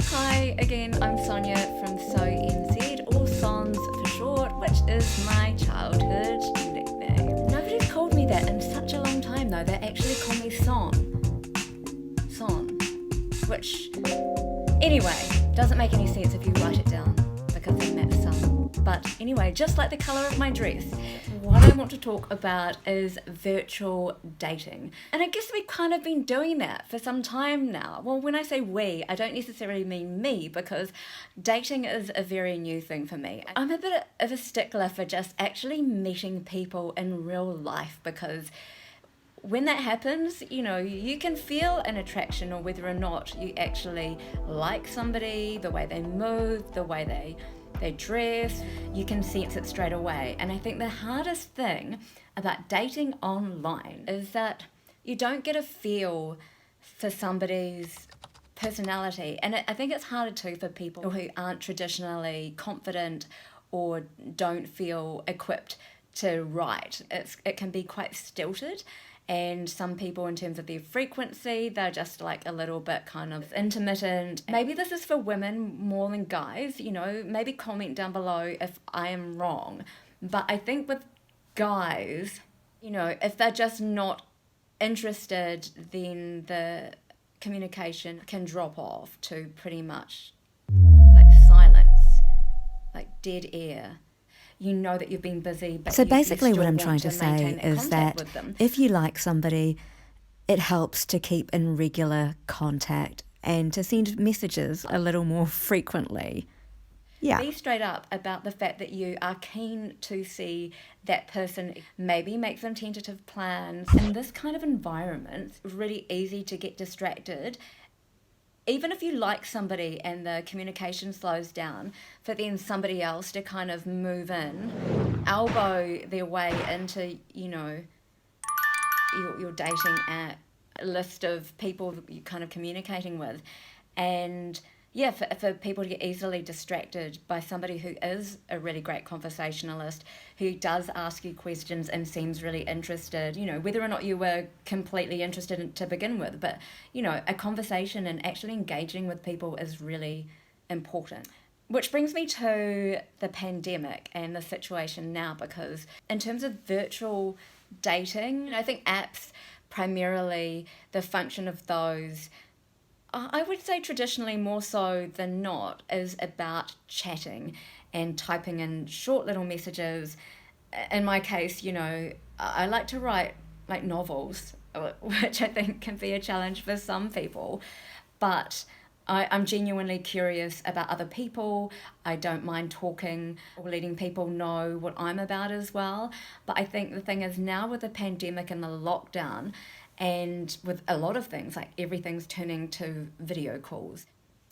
Hi again, I'm Sonia from SoNZ, or Sons for short, which is my childhood nickname. Nobody's called me that in such a long time though. They actually call me Son, which anyway doesn't make any sense if you write it down because then that's son. But anyway, just like the colour of my dress, what I want to talk about is virtual dating. And I guess we've kind of been doing that for some time now. Well, when I say we, I don't necessarily mean me, because dating is a very new thing for me. I'm a bit of a stickler for just actually meeting people in real life, because when that happens, you can feel an attraction, or whether or not you actually like somebody, the way they move, the way they dress, you can sense it straight away. And I think the hardest thing about dating online is that you don't get a feel for somebody's personality. And I think it's harder too for people who aren't traditionally confident or don't feel equipped to write. It can be quite stilted. And some people, in terms of their frequency, they're just like a little bit kind of intermittent. Maybe this is for women more than guys, maybe comment down below if I am wrong. But I think with guys, if they're just not interested, then the communication can drop off to pretty much like silence, like dead air. You know that you've been busy, but So you basically still what I'm want trying to say maintain is contact that with them. if you like somebody, it helps to keep in regular contact and to send messages a little more frequently. Yeah. Be straight up about the fact that you are keen to see that person. Maybe make some tentative plans. In this kind of environment, it's really easy to get distracted. Even if you like somebody and the communication slows down, for then somebody else to kind of move in, elbow their way into, your dating app list of people that you're kind of communicating with. And yeah, for people to get easily distracted by somebody who is a really great conversationalist, who does ask you questions and seems really interested, whether or not you were completely interested to begin with, but, a conversation and actually engaging with people is really important. Which brings me to the pandemic and the situation now, because in terms of virtual dating, I think apps, primarily the function of those, I would say traditionally more so than not, is about chatting and typing in short little messages. In my case, I like to write like novels, which I think can be a challenge for some people, but I'm genuinely curious about other people. I don't mind talking or letting people know what I'm about as well. But I think the thing is, now with the pandemic and the lockdown, and with a lot of things, like everything's turning to video calls.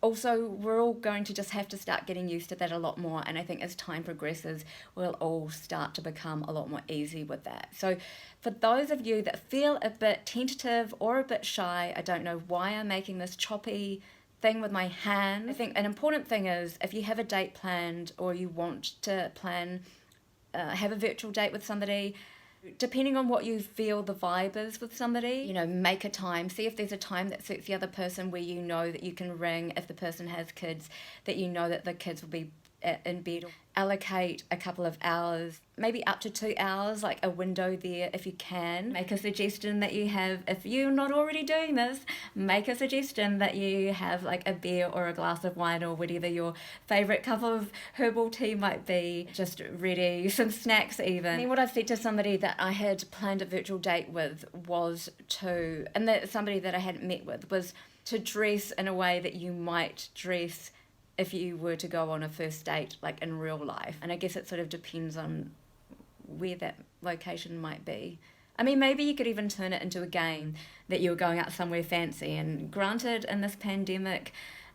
Also, we're all going to just have to start getting used to that a lot more. And I think as time progresses, we'll all start to become a lot more easy with that. So for those of you that feel a bit tentative or a bit shy, I don't know why I'm making this choppy thing with my hand. I think an important thing is, if you have a date planned or you want to have a virtual date with somebody, depending on what you feel the vibe is with somebody, make a time. See if there's a time that suits the other person, where you know that you can ring if the person has kids, that you know that the kids will be in bed. Allocate a couple of hours, maybe up to 2 hours, like a window there if you can. Make a suggestion that you have, if you're not already doing this, make a suggestion that you have like a beer or a glass of wine, or whatever your favourite cup of herbal tea might be, just ready, some snacks even. I mean, what I've said to somebody that I had planned a virtual date with was and that somebody that I hadn't met with, was to dress in a way that you might dress if you were to go on a first date, like in real life. And I guess it sort of depends on where that location might be. I mean, maybe you could even turn it into a game, that you're going out somewhere fancy. And granted, in this pandemic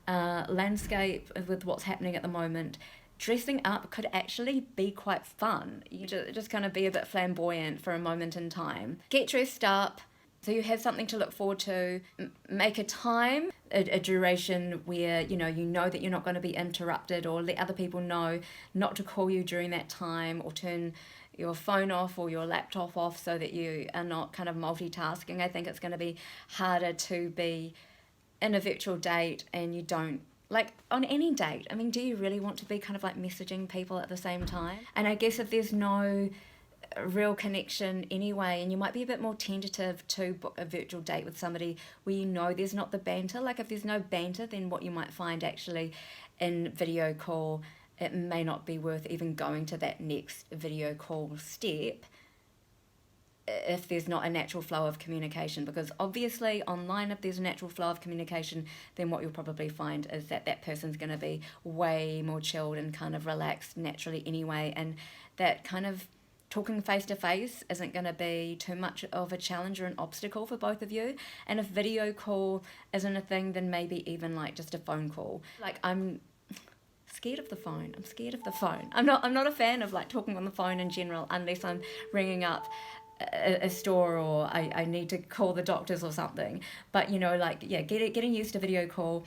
landscape with what's happening at the moment, dressing up could actually be quite fun. You just kind of be a bit flamboyant for a moment in time. Get dressed up, so you have something to look forward to. Make a time, a duration where you know that you're not going to be interrupted, or let other people know not to call you during that time, or turn your phone off or your laptop off so that you are not kind of multitasking. I think it's going to be harder to be in a virtual date and you don't, like on any date, I mean, do you really want to be kind of like messaging people at the same time? And I guess if there's no real connection anyway, and you might be a bit more tentative to book a virtual date with somebody where you know there's not the banter. Like if there's no banter, then what you might find actually in video call, it may not be worth even going to that next video call step if there's not a natural flow of communication, because obviously online, if there's a natural flow of communication, then what you'll probably find is that that person's going to be way more chilled and kind of relaxed naturally anyway, and that kind of talking face to face isn't going to be too much of a challenge or an obstacle for both of you. And if video call isn't a thing, then maybe even like just a phone call. Like I'm scared of the phone. I'm scared of the phone. I'm not a fan of like talking on the phone in general unless I'm ringing up a store or I need to call the doctors or something. But you know, like getting used to video call.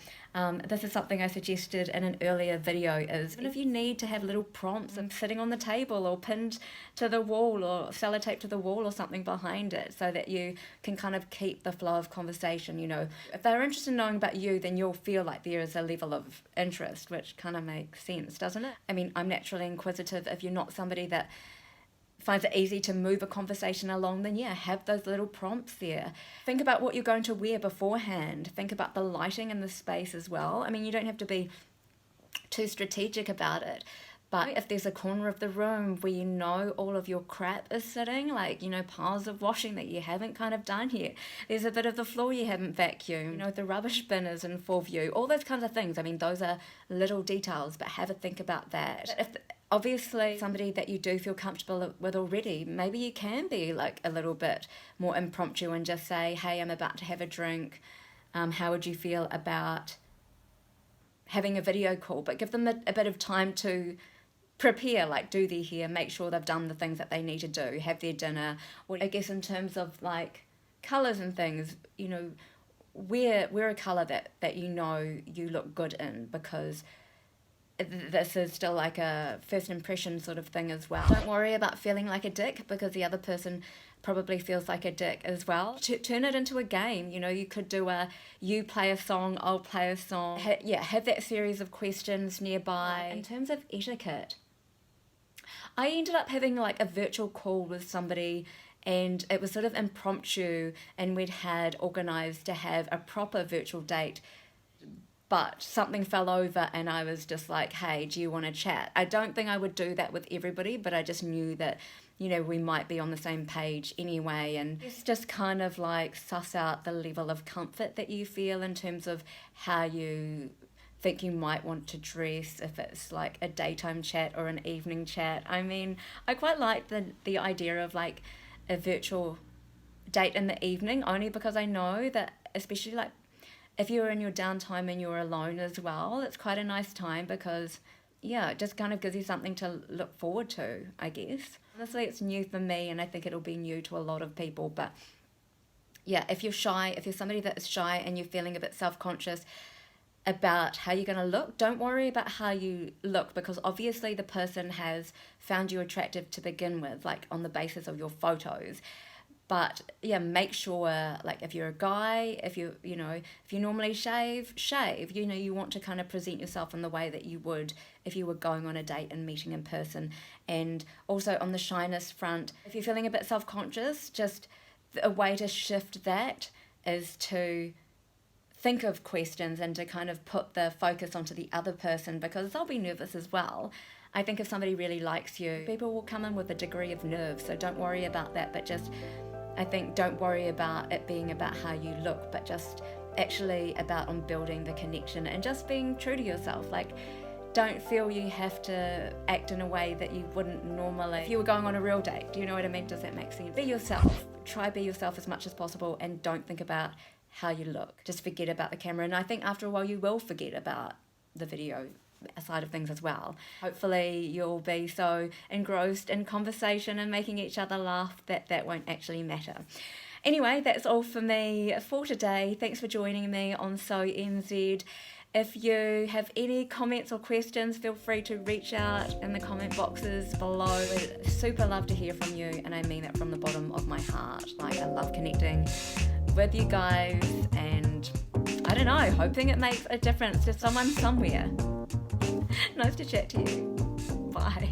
This is something I suggested in an earlier video, is even if you need to have little prompts and sitting on the table or pinned to the wall or sellotape to the wall or something behind it, so that you can kind of keep the flow of conversation. You know, if they're interested in knowing about you, then you'll feel like there is a level of interest, which kind of makes sense, doesn't it? I mean, I'm naturally inquisitive. If you're not somebody that finds it easy to move a conversation along, then have those little prompts there. Think about what you're going to wear beforehand. Think about the lighting in the space as well. I mean, you don't have to be too strategic about it, but if there's a corner of the room where you know all of your crap is sitting, like, you know, piles of washing that you haven't kind of done yet, there's a bit of the floor you haven't vacuumed, you know, the rubbish bin is in full view, all those kinds of things. I mean, those are little details, but have a think about that. If obviously somebody that you do feel comfortable with already, maybe you can be like a little bit more impromptu and just say, hey, I'm about to have a drink. How would you feel about having a video call? But give them a bit of time to prepare, like do their hair, make sure they've done the things that they need to do, have their dinner. Or I guess in terms of like colours and things, you know, wear a colour that you know you look good in, because this is still like a first impression sort of thing as well. Don't worry about feeling like a dick, because the other person probably feels like a dick as well. Turn it into a game. You know, you could do you play a song, I'll play a song. Have that series of questions nearby. In terms of etiquette, I ended up having like a virtual call with somebody, and it was sort of impromptu, and we'd had organised to have a proper virtual date, but something fell over and I was just like, hey, do you want to chat? I don't think I would do that with everybody, but I just knew that, you know, we might be on the same page anyway, and it's just kind of like suss out the level of comfort that you feel in terms of how you think you might want to dress, if it's like a daytime chat or an evening chat. I mean, I quite like the idea of like a virtual date in the evening, only because I know that, especially like if you're in your downtime and you're alone as well, it's quite a nice time, because it just kind of gives you something to look forward to, I guess. Honestly, it's new for me, and I think it'll be new to a lot of people. But if you're shy, if you're somebody that is shy and you're feeling a bit self-conscious about how you're going to look, don't worry about how you look, because obviously the person has found you attractive to begin with, like on the basis of your photos. But make sure, like if you're a guy, if you normally shave, you know, you want to kind of present yourself in the way that you would if you were going on a date and meeting in person. And also on the shyness front, if you're feeling a bit self-conscious, just a way to shift that is to think of questions and to kind of put the focus onto the other person, because they'll be nervous as well. I think if somebody really likes you, people will come in with a degree of nerve, so don't worry about that, but just, I think, don't worry about it being about how you look, but just actually about on building the connection and just being true to yourself. Like, don't feel you have to act in a way that you wouldn't normally if you were going on a real date. Do you know what I mean? Does that make sense? Be yourself. Try be yourself as much as possible, and don't think about how you look. Just forget about the camera, and I think after a while you will forget about the video side of things as well. Hopefully you'll be so engrossed in conversation and making each other laugh that won't actually matter. Anyway, that's all for me for today. Thanks for joining me on So NZ. If you have any comments or questions, feel free to reach out in the comment boxes below. We'd super love to hear from you, and I mean it from the bottom of my heart. Like, I love connecting with you guys, and I don't know, hoping it makes a difference to someone somewhere. Nice to chat to you. Bye.